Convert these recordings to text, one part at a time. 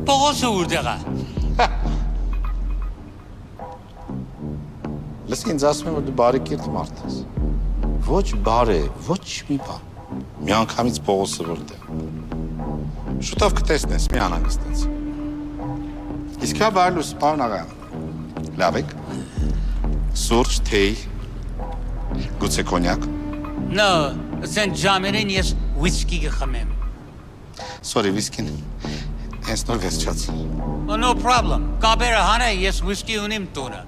Պողոսը ուր է։ Լսի ինձ ասում եմ, որ դու բարի կերտ մարդ ես։ Ոչ բարե, ոչ մի բան։ Մի անգամից Պողոսը որտեղ։ Շուտով կտեսնես, մի անհանգստացի։ Իսկ հա բարլուս, պարոն աղա։ Լավ եք։ Սուրճ, թեյ, գուցե կոնյակ։ No, ասեն ժամերին ես վիսկի կխմեմ։ Sorry, վիսկին։ Հենց նոր վերջաց։ No problem. Կաբերը հանե ես վիսկի ունիմ տունը։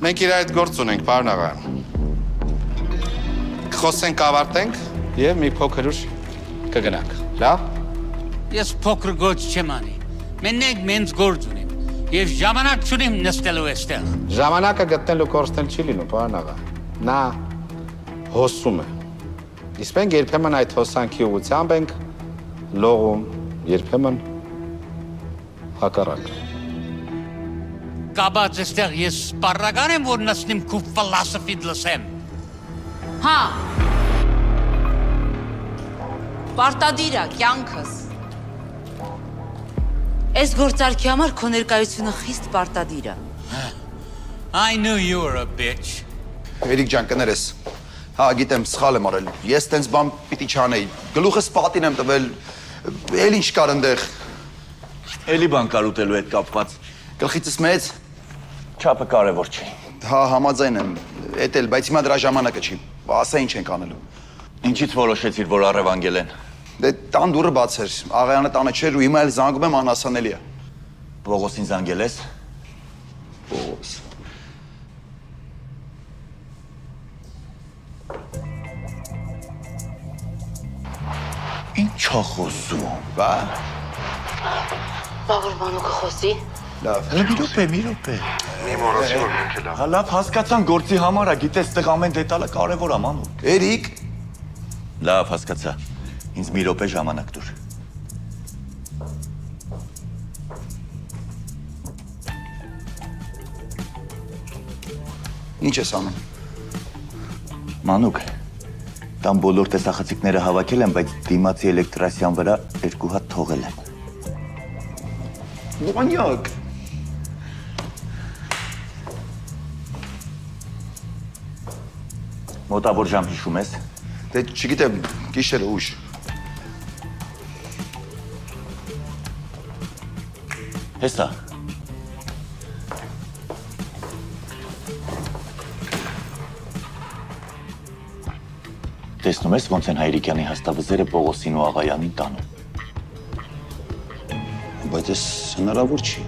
Մենք իր այդ գործ ունենք, պարոն աղա։ Կխոսենք, ավարտենք եւ մի փոքր ուշ կգնանք։ Լավ։ Ես փոքր գործ չեմ անի։ Մենք մենց գործ ունիմ եւ ժամանակ չունիմ նստելու այստեղ։ Ժամանակը գտնելու կորստել չի լինում, պարոն աղա։ Նա հոսում է։ Իսկ մենք երբեմն այդ հոսանքի ուղղությամբ ենք լողում, երբեմն հակառակ։ Կաբաց այստեղ ես սպառական եմ, որ նստիմ քու ֆիլոսոֆիդ լսեմ։ Հա։ Պարտադիր է կյանքս։ Այս գործարքի համար քո ներկայությունը խիստ պարտադիր է։ I knew you were a bitch. Երիկ ջան, կներես։ Հա, գիտեմ, սխալ եմ արել։ Ես տենց բան պիտի չանեի։ Գլուխս պատին եմ տվել։ Էլ ինչ կար ընդեղ։ Էլի բան կար ուտելու հետ կապված։ Գլխիցս մեծ։ Չափը կարևոր չի։ Հա, համաձայն եմ։ Էդ էլ, բայց հիմա դրա ժամանակը չի։ Ասա ինչ ենք անելու։ Ինչից որոշեցիր, որ առևանգել են։ Դե տան դուռը բաց էր։ Աղայանը տանը չէր ու հիմա էլ զանգում եմ անհասանելի է։ Պողոսին զանգել ես։ Պողոս։ Ինչ է խոսում, բա։ Բա որ մանուկը խոսի։ Լավ։ Մի րոպե։ Մի մոռացի որ մենք էլ։ Հա լավ հասկացան գործի համար է, գիտես, տեղ ամեն դետալը կարևոր է, մանուկ։ Երիկ։ Լավ, հասկացա։ Ինձ մի րոպե ժամանակ տուր։ Ինչ ես անում։ Մանուկ, տան բոլոր տեսախցիկները հավաքել եմ, բայց դիմացի էլեկտրասյան վրա 2 հատ թողել եմ։ Նոմանյակ։ Մոտավոր ժամ հիշում ես։ Դե չգիտեմ, գիշերը ուշ։ Հեսա։ Տեսնում ես ոնց են Հայրիկյանի հաստավզերը Պողոսին ու Աղայանին տանում։ Բայց ես հնարավոր չի։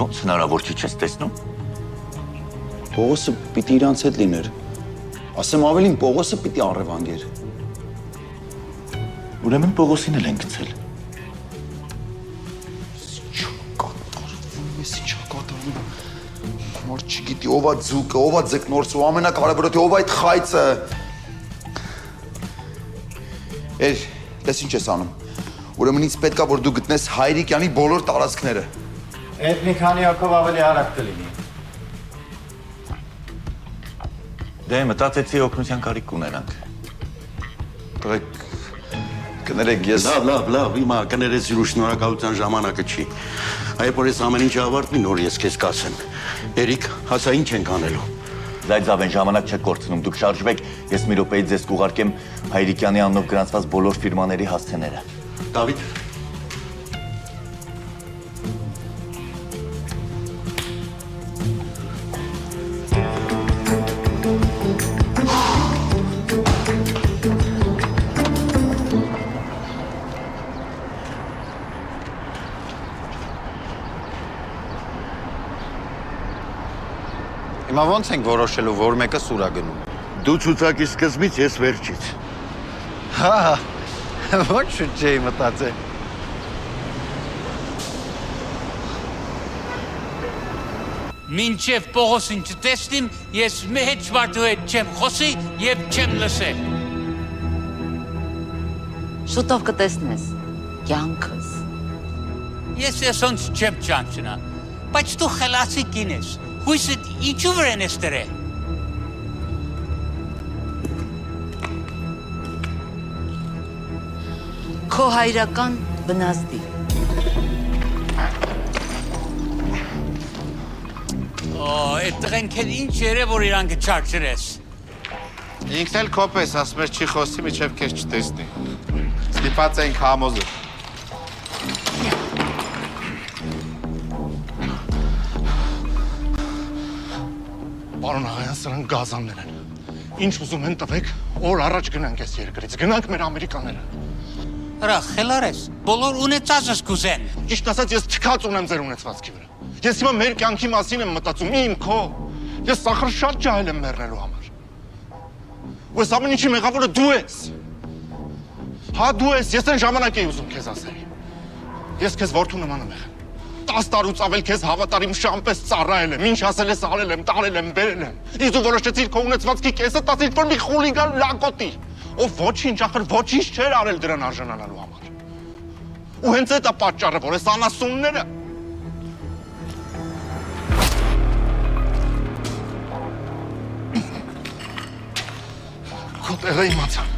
Ոնց հնարավոր չի չես տեսնում։ Պողոսը պիտի իրանց հետ լիներ։ Ասեմ ավելին, Պողոսը պիտի առևանգեր։ Ուրեմն Պողոսին էլ են գցել։ Ես ինչ կատարում։ Որ չգիտի ով է ձուկը, ով է ձկնորսը, ու ամենակարևորը թե ով է այդ խայծը։ Տես ինչ ես անում։ Ուրեմն ինձ պետք է որ դու գտնես Հայրիկյանի բոլոր տարածքները։ Այդ մի քանի հոգով ավելի արագ կլինի։ Դե մտածեցի օգնության կարիք կունենանք։ Տղեկ կներեք ես Լավ, հիմա կներես իր շնորհակալության ժամանակը չի։ Այ որ ես ամեն ինչը ավարտվի, նոր ես քեզ կասեմ։ Երիկ, հասա ինչ ենք անելու։ Զայձավ են ժամանակ չեք կորցնում, դուք շարժվեք, ես մի րոպեից ձեզ կուղարկեմ Հայրիկյանի անունով գրանցված բոլոր ֆիրմաների հասցեները։ Դավիթ, Հիմա ո՞նց ենք որոշելու, որ մեկը սուր է գնում։ դու ցուցակի սկզբից, ես վերջից։ Հա, ոչ շուտ չէի մտածել։ Մինչև Պողոսին չտեսնիմ, ես մեծ մարդու հետ չեմ խոսի և չեմ լսել։ Շուտով կտեսնես, կյանքս։ Ես ոնց չեմ ճանչնա, բայց դու խելացի կին ես, հույսդ ինչու վրեն ես դրել։ Քո հայրական վնասդի։ Այդ տղեն քեզ ինչ երև, որ իրան կչարչրես։ Ինքն էլ կոպես, ասում ես չի խոսի, միջև քեզ չտեսնի։ Ստիպած ենք համոզը։ Պարոն աղայան, սրանք գազաններ են։ Ինչ ուզում են տվեք, օր առաջ գնանք այս երկրից, գնանք մեր ամերիկաները։ Հրա, խելար ես, բոլոր ունեցածս կուզեն։ Ճիշտ ասած, ես թքած ունեմ ձեր ունեցվածքի վրա։ Ես հիմա մեր կյանքի մասին եմ մտածում, իմ, քո։ Ես սախր շատ ջահել եմ մեռնելու համար։ Ու այս ամեն ինչի մեղավորը դու ես։ Հա դու ես, ես այն ժամանակ էի ուզում քեզ ասել։ Ես քեզ որդու նման եմ եղել։ 10 տարուց ավել քեզ հավատարիմ շամպես ծառայել եմ, ինչ ասել ես արել եմ, տարել եմ, բերել եմ։ Իսկ դու որոշեցիր քո ունեցվածքի կեսը տասից որ մի խուլիգան լակոտի, ով ոչինչ, ախր ոչինչ չէր արել դրան արժանանալու համար։ Ու հենց այդ է պատճառը, որ այս անասունները քո տեղը իմացան։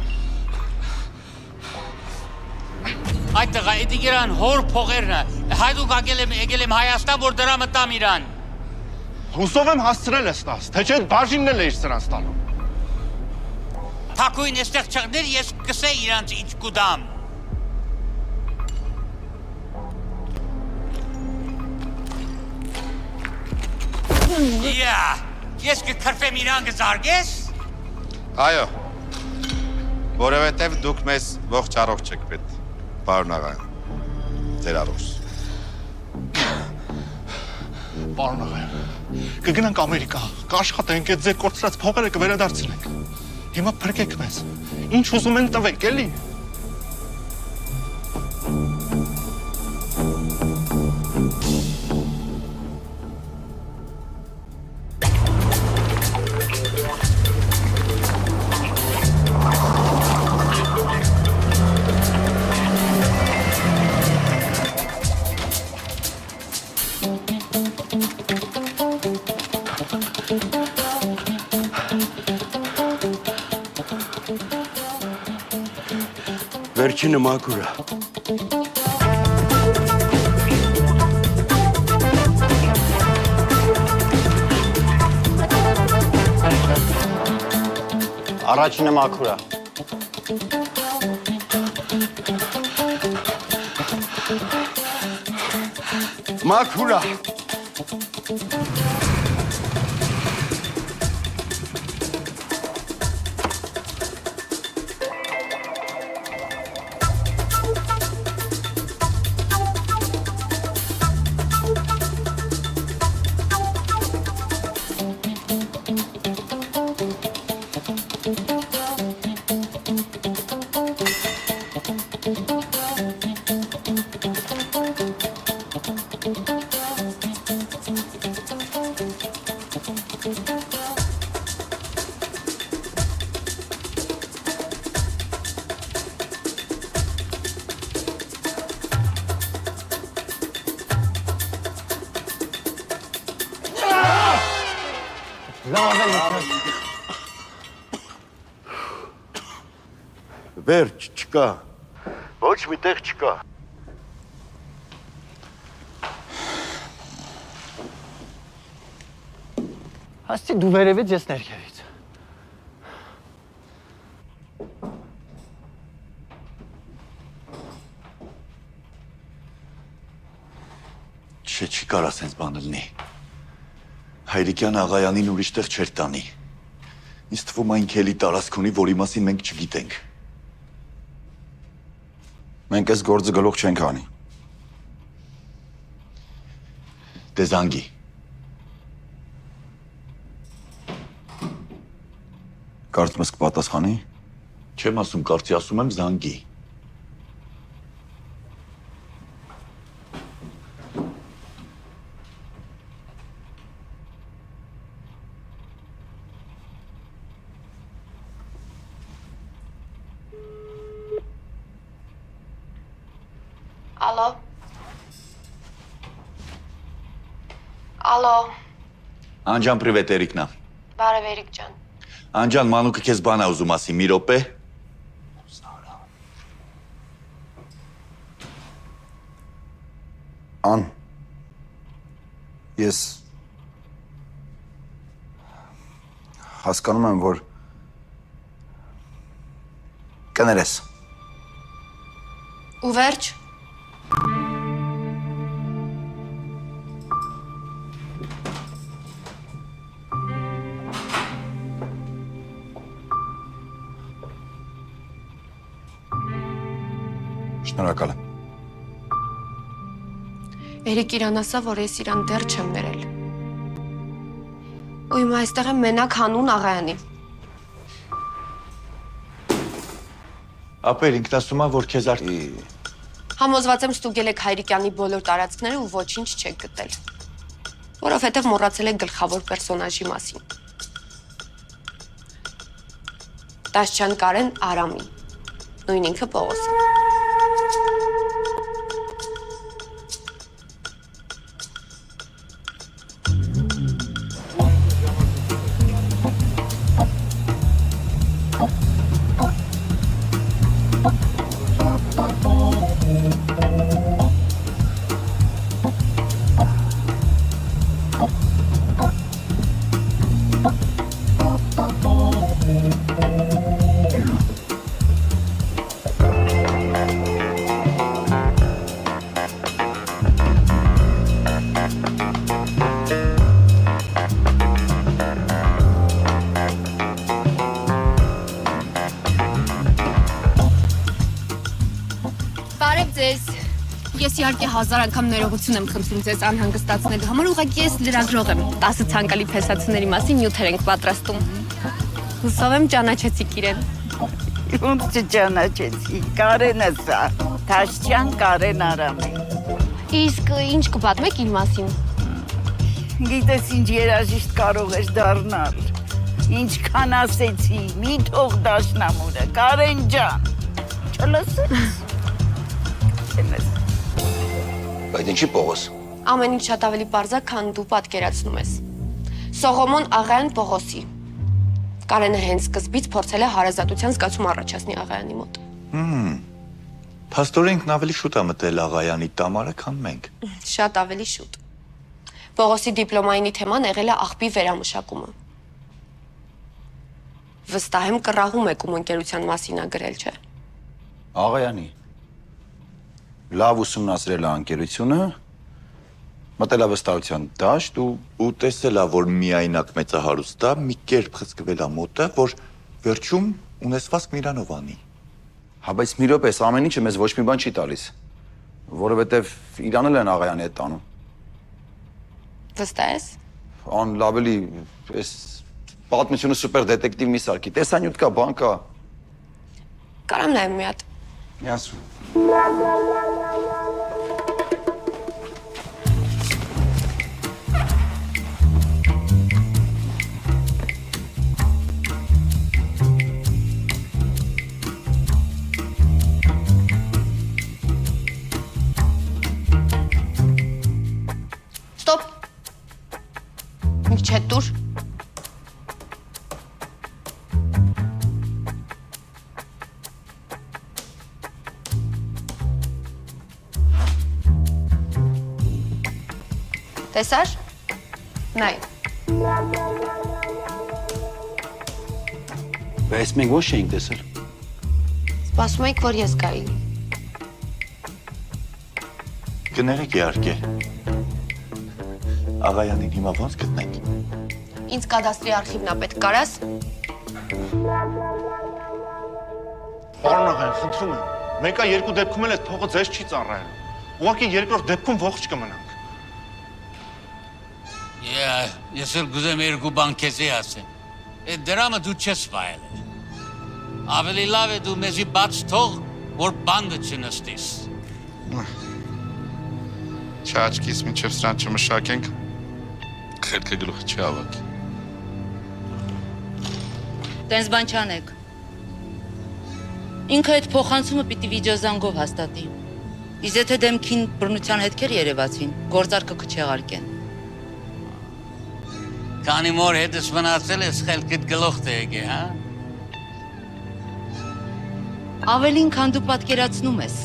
Այդ տղա, էդի գիրան հոր փողերն է, հայդուկ եկել եմ Հայաստան, որ դրա մտամ իրան։ Հուսով եմ հասցրել ես տաս, թե չէ բաժինն էլ էիր սրանց տալու։ Թակույն էստեղ չղներ, ես կսեի իրանց ինչ կուդամ։ Ես կքրվեմ իրան կզարգես։ Այո, որովհետև դուք մեզ ողջ առողջ եք պետք, պարոն աղայան, ձեր առողջ։ Պարոն աղայան, կգնանք Ամերիկա, կաշխատենք, այդ ձեր կորցրած փողերը կվերադարձնենք։ Հիմա փրկեք մեզ, ինչ ուզում են տվեք, էլի։ վերջինը մաքուր է։ Առաջինը մաքուր է։ Մաքուր է։ Վերջ չկա։ Ոչ մի տեղ չկա։ Հասցի դու վերևից, ես ներքևից։ Չի կարա սենց բան լինի։ Հայրիկյան աղայանին ուրիշ տեղ չեր տանի։ Ինձ թվում այն քելի տարածք ունի, որի մասին մենք չգիտենք։ Մենք այս գործը գլուխ չենք անի։ Դե զանգի։ Կարծում ես կպատասխանի։ Չեմ ասում, կարծի ասում եմ զանգի։ Ալո։ Ալո։ Անջան, պրիվետ, Էրիկն ա։ Բարև Էրիկ ջան։ Անջան, Մանուկը քեզ բան ա ուզում ասի, մի րոպե։ Ան։ Ես հասկանում եմ, որ կներես։ Ու վերջ։ Շնորհակալ եմ։ Էրիկ իրան ասա, որ ես իրան դեռ չեմ ներել։ Ու հիմա այստեղ եմ մենակ հանուն աղայանի։ Ապեր ինքնասում ա, որ քեզ Համոզված եմ ստուգել եք Հայրիկյանի բոլոր տարածքները ու ոչինչ չեք գտել։ Որովհետև մոռացել եք գլխավոր պերսոնաժի մասին։ Տաշչյան Կարեն Արամին, նույն ինքը Պողոսը։ Ես իհարկե 1000 անգամ ներողություն եմ խնդրում ձեզ անհանգստացնելու համար, ուղղակի ես լրագրող եմ։ 10 ցանկալի փեսացուների մասին նյութեր ենք պատրաստում։ Հուսով եմ ճանաչեցիք իրեն։ Ոնց չճանաչեցի, Կարենը սա, Տաշչյան Կարեն Արամին։ Իսկ ինչ կպատմեք իր մասին։ Գիտես ինչ երաժիշտ կարող ես դառնալ։ Ինչքան ասեցի, մի թող դաշնամուրը, Կարեն ջան։ Չլսեց։ Բայց ինչի Պողոս։ Ամեն ինչ շատ ավելի պարզ է, քան դու պատկերացնում ես։ Սողոմոն Աղայան Պողոսի։ Կարենը հենց սկզբից փորձել է հարազատության զգացում առաջացնի Աղայանի մոտ։ Փաստորեն ինքն ավելի շուտ ա մտել աղայանի տամարը, քան մենք։ Շատ ավելի շուտ։ Պողոսի դիպլոմայինի թեման եղել է աղբի վերամշակումը։ Վստահ եմ կռահում եք ում ընկերության մասին ա գրել, չէ։ Աղայանի։ Լավ ուսումնասիրել է անկերությունը, մտել է վստահության դաշտ ու տեսել է, որ միայնակ մեծահարուստ է, մի կերպ խցկվել է մոտը, որ վերջում ունեցվածքն իրանով անի։ Հա, բայց մի րոպե, ամեն ինչը մեզ ոչ մի բան չի տալիս, որովհետև իրան էլ են Աղայանի հետ տանում։ Վստահ ես։ Ան լավ էլի, այս պատմությունը սուպեր դետեկտիվ մի սարքի, տեսանյութ կա, բան կա։ Կարամ նայեմ մի հատ։ Միասում։ Ստոպ։ Ինչ չետ դուր։ Տեսար։ Նայ։ Բայց մենք ոչ էինք տեսել։ Սպասում եք, որ ես գայի։ Կներեք իհարկե։ Աղայանին հիմա ոնց գտնենք։ Ինձ կադաստրի արխիվն է պետք, կարաս։ Պարոն աղային, խնդրում եմ, մեկա երկու դեպքում էլ այդ փողը ձեզ չի ծառայել։ Ուղղակի երկրորդ դեպքում ողջ կմնանք։ Ես էլ գուզեմ երկու բան քեզի ասեմ։ Այդ դրամը դու չես վայել։ Ավելի լավ է դու մեզի բաց թող, որ բանդը չնստիս։ Չաչքիս միջև սրան չմշակենք, խելքը գլուխը չի ավակ։ Տենց բան չանեք։ Ինքը այդ փոխանցումը պիտի վիդեոզանգով հաստատի։ Իսկ եթե դեմքին բռնության հետքեր երևացին, գործարքը կչեղարկեն։ Քանի մոր հետս մնացել ես խելքդ գլուխ թե եկե, հա? Ավելին, քան դու պատկերացնում ես։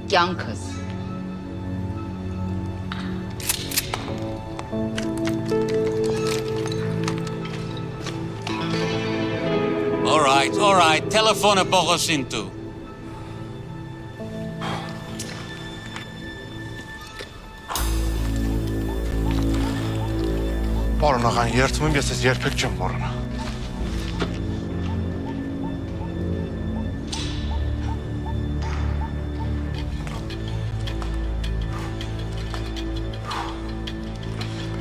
Կյանքս։ All right, տելեֆոնը Պողոսին դու։ Պարոն աղային, երդվում եմ, ես ես երբեք չեմ մոռանա։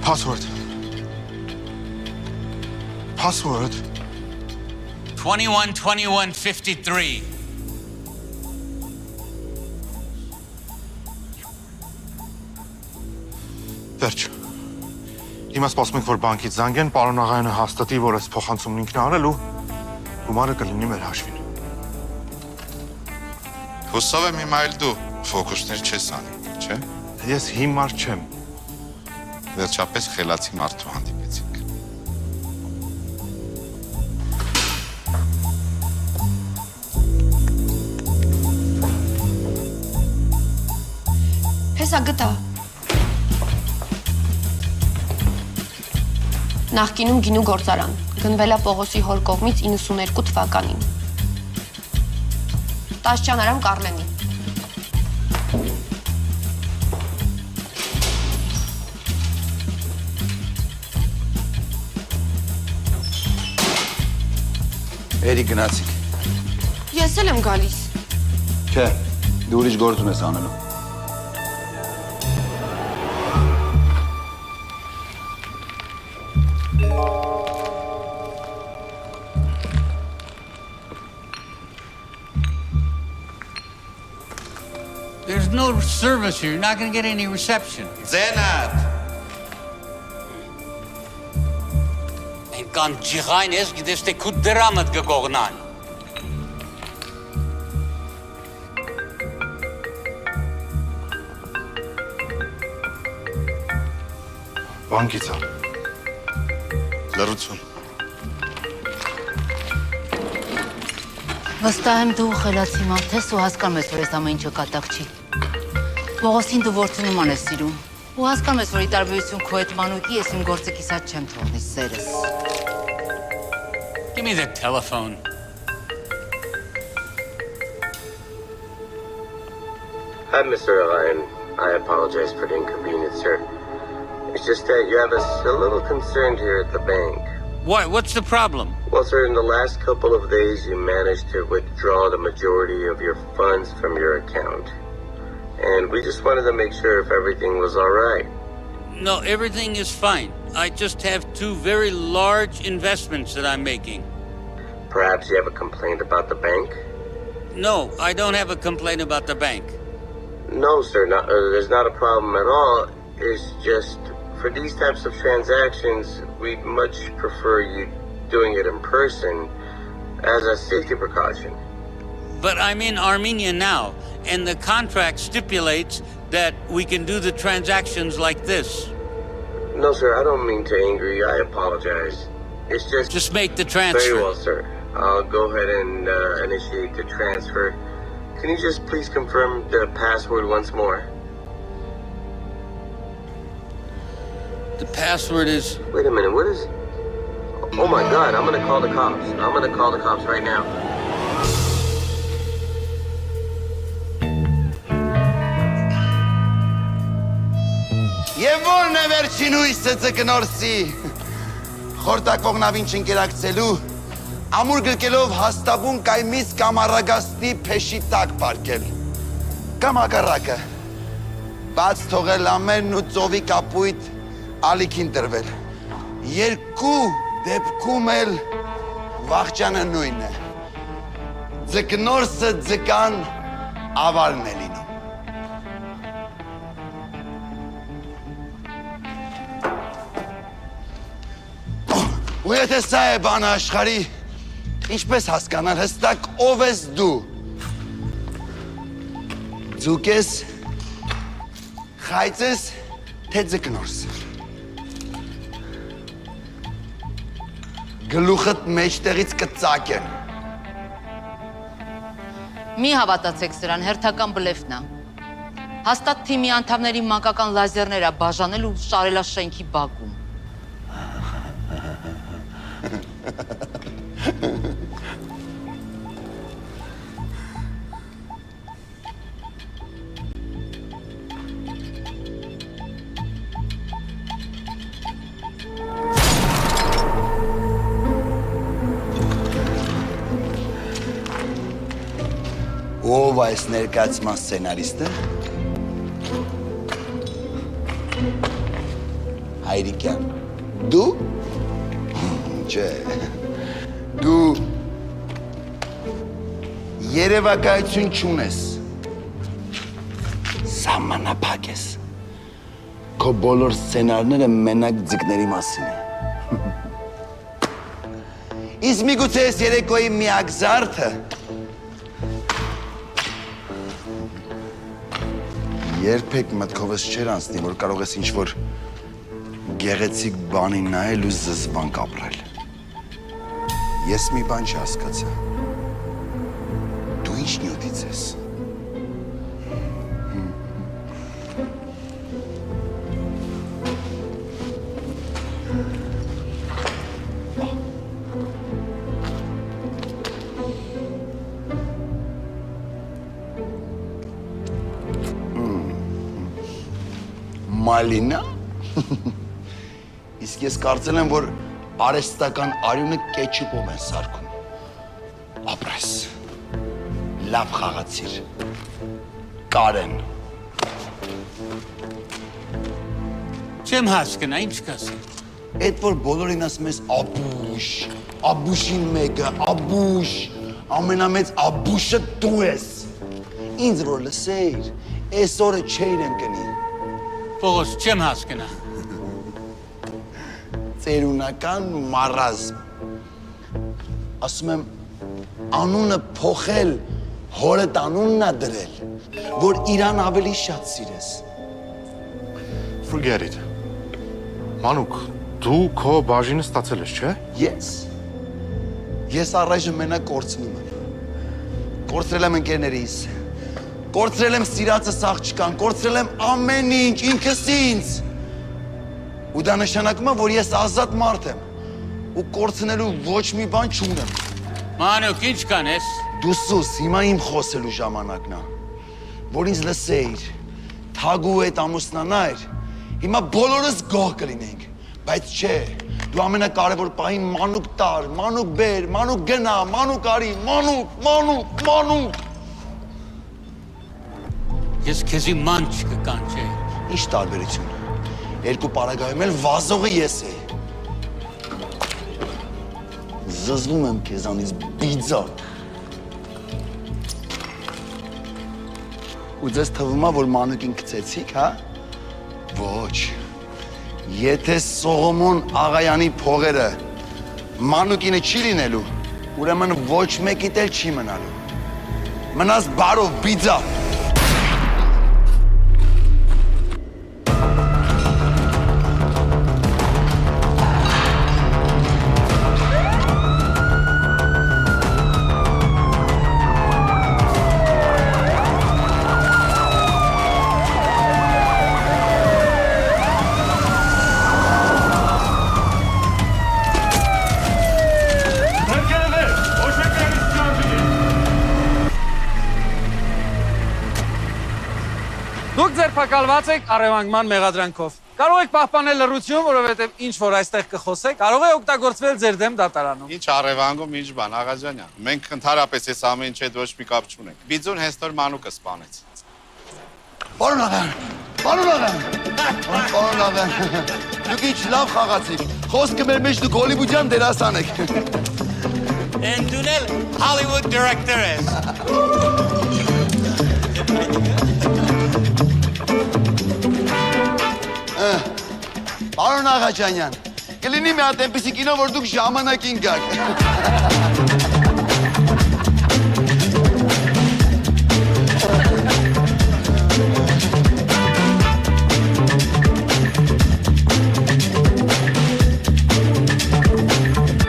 Password. 212153. Վերջ։ Հիմա սպասում ենք, որ բանկից զանգեն, պարոն աղայանը հաստատի, որ այս փոխանցումն ինքն է արել ու գումարը կլինի մեր հաշվին։ Հուսով եմ հիմա էլ դու ֆոկուսներ չես անի, չէ՞։ Ես հիմար չեմ։ Վերջապես խելացի մարդու հանդիպեցինք։ Հեսա գտա։ Նախկինում գինու գործարան, գնվել է Պողոսի հոր կողմից 92 թվականին։ Տաշճանարամ Կառլենի։ Էրի գնացիք։ Ես էլ եմ գալիս։ Չէ, դու ուրիշ գործ ունես անելու։ There's no service here. You're not going to get any reception. Ձենատ։ Այնքան ջիղայն ես, գիտես թե քու դրամդ կգողնան։ Բանկից է։ Լրություն։ Վստահ եմ դու խելացի մարդ ես ու հասկանում ես, որ այս ամեն ինչը կատակ չի։ Պողոսին դու որդու նման ես սիրում։ Ու հասկանում ես, որ ի տարբերություն քո հետ մանուկի ես իմ գործը կիսած չեմ թողնի սերս։ Give me the telephone. Hi, Mr. Ryan. I apologize for the inconvenience, sir. It's just that you have us a little concerned here at the bank. What? What's the problem? Well, sir, in the last couple of days, you managed to withdraw the majority of your funds from your account. And we just wanted to make sure if everything was all right. No, everything is fine. I just have two very large investments that I'm making. Perhaps you have a complaint about the bank? No, I don't have a complaint about the bank. No, sir, there's not a problem at all. It's just, for these types of transactions, we'd much prefer you doing it in person as a safety precaution. But I'm in Armenia now, and the contract stipulates that we can do the transactions like this. No, sir, I don't mean to anger you. I apologize. It's just... Just make the transfer. Very well, sir. I'll go ahead and initiate the transfer. Can you just please confirm the password once more? The password is... Wait a minute, what is... Oh my God, I'm gonna call the cops. I'm gonna call the cops right now. Եվ ո՞րն է վերջին հույսը ձկնորսի։ Խորտակվող նավին չընկերակցելու, ամուր գրկելով հաստաբուն կայմից կամ առագաստի փեշի տակ պարկել։ Կամ հակառակը, բաց թողել ամենն ու ծովի կապույտ ալիքին տրվել։ Երկու դեպքում էլ վախճանը նույնն է։ Ձկնորսը ձկան ավարն է լինում։ Ու եթե սա է բանը աշխարի, ինչպես հասկանալ հստակ ով ես դու։ Ձուկ ես, խայծ ես, թե ձկնորս։ Գլուխդ մեջտեղից կծակեն։ Մի հավատացեք սրան, հերթական բլեֆն է։ Հաստատ թիմի անդամների մանկական լազերները բաժանել ու շարելա շենքի բակում։ Ով այս ներկայացման սցենարիստը։ Հայրիկյան, դու։ Չէ, դու երևակայություն չունես, սահմանափակ ես, քո բոլոր սցենարները մենակ ձկների մասին է։ Իսկ միգուցե ես երեկոյի միակ զարդը երբեք մտքովս չեր անցնի, որ կարող ես ինչ-որ գեղեցիկ բանի նայել ու զզվանք ապրել։ Ես մի բան չհասկացա։ Դու ինչ նյութից ես։ Մալինա։ Իսկ ես կարծել եմ, որ արեստական արյունը կեչուպով են սարքում։ Ապրես, լավ խաղացիր, Կարեն։ Չեմ հասկնա, ինչ կասի։ Էդ որ բոլորին ասում ես աբուշ, աբուշին մեկը, աբուշ, ամենամեծ աբուշը դու ես։ Ինձ որ լսեիր, այս օրը չէիր ընկնի։ Պողոս, չեմ հասկնա։ Ծերունական մարազմ։ Ասում եմ, անունը փոխել, հորդ անունն է դրել, որ իրան ավելի շատ սիրես։ Forget it. Մանուկ, դու քո բաժինը ստացել ես, չէ՞։ Ես առայժմ մենակ կորցնում եմ։ Կորցրել եմ ընկերներիս, կորցրել եմ սիրածս աղջկան, կորցրել եմ ամեն ինչ, ինքս ինձ։ Ու դա նշանակում է, որ ես ազատ մարդ եմ ու կորցնելու ոչ մի բան չունեմ։ Մանուկ, ինչ կանես։ Դու սուս, հիմա իմ խոսելու ժամանակն է, որ ինձ լսեիր, թագու հետ ամուսնանայր, հիմա բոլորս գող կլինենք, բայց չէ, դու ամենակարևոր պահին մանուկ տար, մանուկ բեր, մանուկ գնա, մանուկ արի, մանուկ։ Ես քեզի ման չկկանչեի։ Ինչ տարբերություն։ Երկու պարագայում էլ վազողը ես էի։ Զզվում եմ քեզանից բիձա։ Ու ձեզ թվում է, որ մանուկին գցեցիք, հա։ Ոչ։ Եթե Սողոմոն Աղայանի փողերը մանուկինը չի լինելու, ուրեմն ոչ մեկիդ էլ չի մնալու։ Մնաս բարով բիձա։ Շնորհակալված եք առևանգման մեղադրանքով։ Կարող եք պահպանել լռություն, որովհետև ինչ որ այստեղ կխոսեք, կարող է օգտագործվել ձեր դեմ դատարանում։ Ինչ առևանգում, ինչ բան, Աղաջանյան։ Մենք ընդհանրապես այս ամեն ինչի հետ ոչ մի կապ չունենք։ Բիձուն հենց նոր մանուկը սպանեց։ Պարոն աղան, դուք ինչ լավ խաղացիք, խոսքը մեր մեջ դուք հոլիվուդյան դերասան եք։ And դու էլ Hollywood director ես։ Պարոն Աղաջանյան, կլինի մի հատ այնպիսի կինո, որ դուք ժամանակին գաք։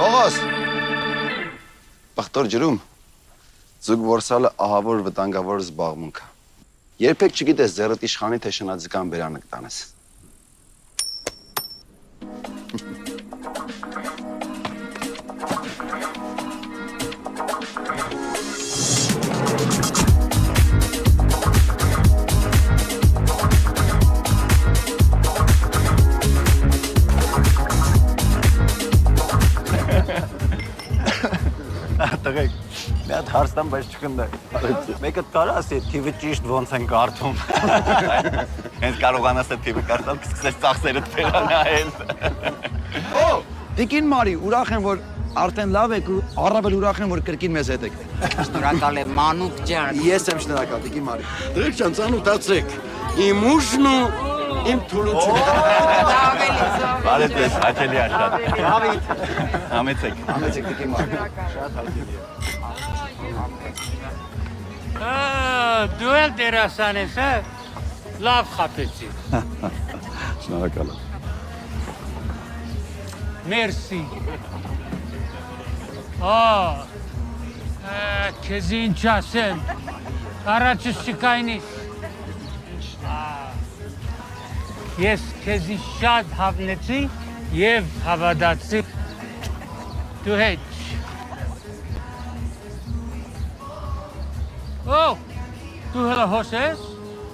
Ողոս, բախտոր ջրում, ձուկ որսալը ահավոր վտանգավոր զբաղմունք է։ Երբեք չգիտես ձեռդ իշխանի թե շնաձկան բերանք տանես։ Տղեկ, մի հատ հարստան, բայց չկնդակ։ Մեկը կարա ասի, թիվը ճիշտ ոնց են կարդում։ Հենց կարողանաս է թիվը կարդալ, կսկսես ծախսերդ վերանայել։ Օ, Տիկին Մարի, ուրախ եմ, որ արդեն լավ եք ու առավել ուրախ եմ, որ կրկին մեզ հետ եք։ Շնորհակալ եմ Մանուկ ջան։ Ես եմ շնորհակալ, Տիկին Մարի։ Դրեք ջան, ծանոթացեք։ Իմ ուժն ու իմ թուլությունը։ Բարև ձեզ, հաճելի է շատ։ Հավիտ։ Համեցեք։ Համեցեք, Տիկին Մարի։ Դու էլ դերասան ես, հա։ Լավ խապեցի։ Շնորհակալ եմ։ Մերսի։ Քեզ ինչ ասեմ, առաջս չկայնիս։ Ես քեզի շատ հավնեցի և հավատացի։ Դու հետ։ Դու հելը հոս ես,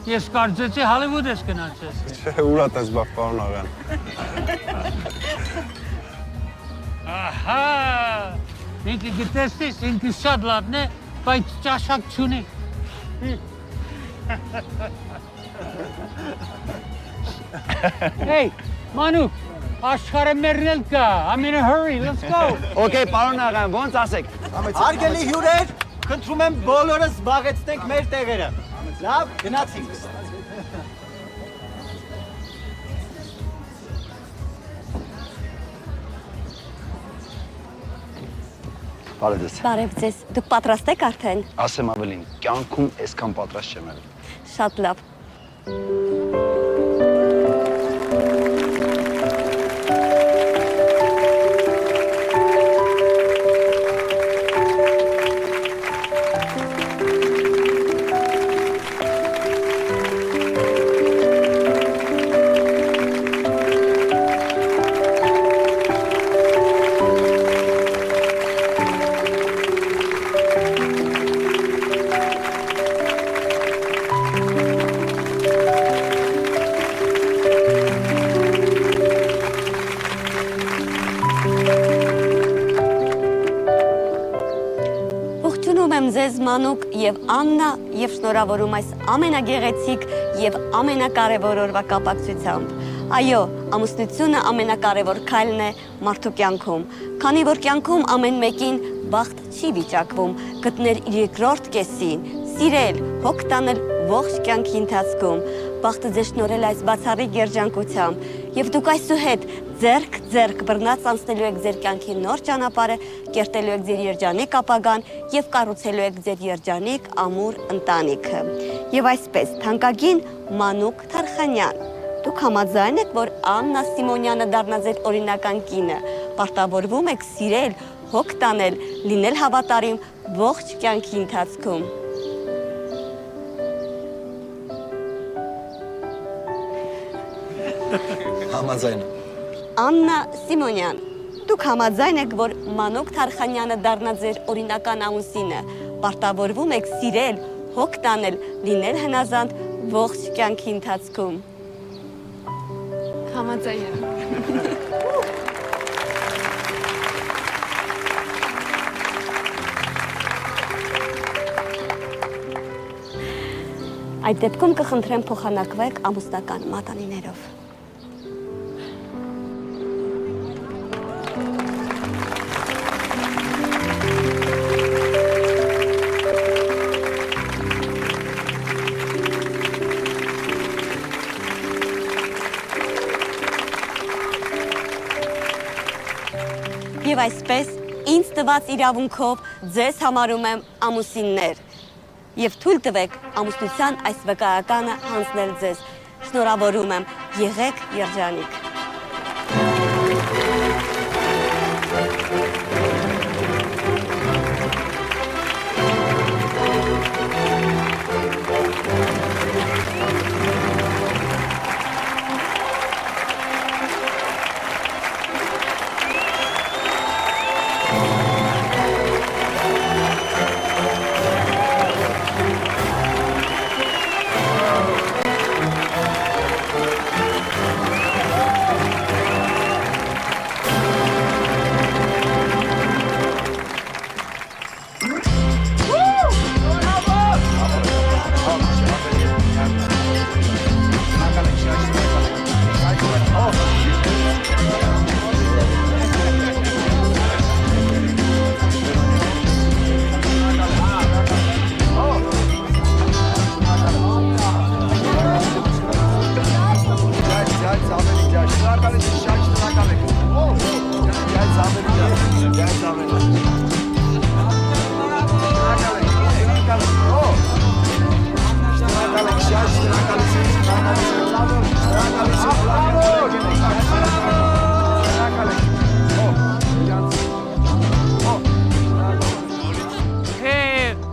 ես կարծեցի Հոլիվուդ ես գնացես։ Ուրատ ես բախ, պարոն աղան։ Ահա, ինքը գտեսնիս, ինքը շատ լավն է, բայց ճաշակ չունի։ Hey, Մանուկ, աշխարհը մերնել կա, I'm in a hurry, let's go։ Okay, պարոն աղան, ոնց ասեք։ Հարգելի հյուրեր, խնդրում եմ բոլորը զբաղեցնենք մեր տեղերը։ Լավ, գնացինք։ Բարև ձեզ։ Բարև ձեզ։ Դուք պատրաստ եք արդեն։ Ասեմ ավելին, կյանքում այսքան պատրաստ չեմ եղել։ Շատ լավ։ Մանուկ եւ Աննա եւ շնորհավորում այս ամենագեղեցիկ եւ ամենակարևոր օրվա կապակցությամբ։ Այո, ամուսնությունը ամենակարևոր քայլն է մարդու կյանքում, քանի որ կյանքում ամեն մեկին բախտ չի վիճակվում գտնել իր երկրորդ կեսին, սիրել, հոգ տանել ողջ կյանքի ընթացքում։ Բախտը ձեզ շնորհել այս բացառիկ երջանկությամբ եւ դուք այսուհետ ձեռք բռնած անցնելու եք ձեր կյանքի նոր ճանապարհը, կերտելու եք ձեր երջանիկ ապագան եւ կառուցելու եք ձեր երջանիկ ամուր ընտանիքը։ Եվ այսպես, թանկագին Մանուկ Թարխանյան, դուք համաձայն եք, որ Աննա Սիմոնյանը դառնա ձեր օրինական կինը, պարտավորվում եք սիրել, հոգ տանել, լինել հավատարիմ ողջ կյանքի ընթացքում։ Համաձայն։ Աննա Սիմոնյան, դուք համաձայն եք, որ Մանուկ Թարխանյանը դառնա ձեր օրինական ամուսինը, պարտավորվում եք սիրել, հոգ տանել, լինել հնազանդ ողջ կյանքի ընթացքում։ Համաձայն եմ։ Այդ դեպքում կխնդրեմ փոխանակվեք ամուսնական մատանիներով։ Եվ այսպես ինձ տված իրավունքով ձեզ համարում եմ ամուսիններ եւ թույլ տվեք ամուսնության այս վկայականը հանձնել ձեզ։ Շնորհավորում եմ, եղեք երջանիկ։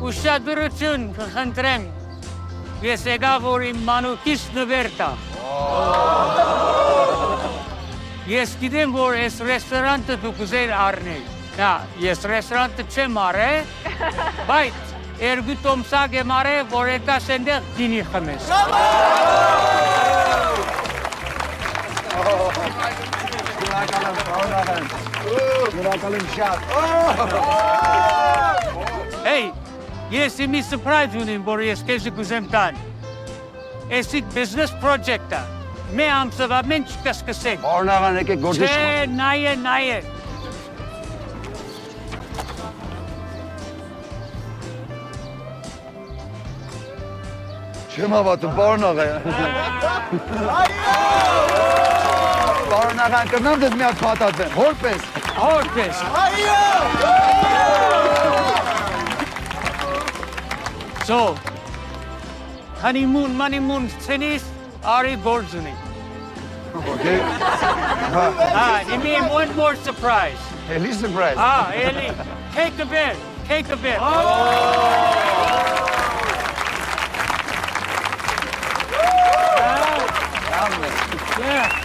Ուշադրություն կխնդրեմ, ես եկա, որ իմ մանուկիս նվերտա։ Ես գիտեմ, որ ես ռեստորանտը դուք ուզեր առնել։ Նա, ես ռեստորանտը չեմ արել, բայց երկու տոմսակ եմ արել, որ եկաս ենդեղ գինի խմես։ Շնորհակալ եմ շատ։ Hey, ես իմի սպրայզ ունիմ, որ ես կեզի կուզեմ տան։ Էսիկ բիզնես պրոջեկտա, մե ամսվա մենք կսկսենք։ Բարնաղան եկեք գործի Չէ, նայե։ Չեմ հավատում, բարնաղա։ Բարնաղան կնամ դες մի հատ պատատվեմ, հորպես։ So, honeymoon ցենիս արի գործ ունի։ Okay. You mean one more surprise. Էլի surprise։ Էլի, take a bit. Yeah.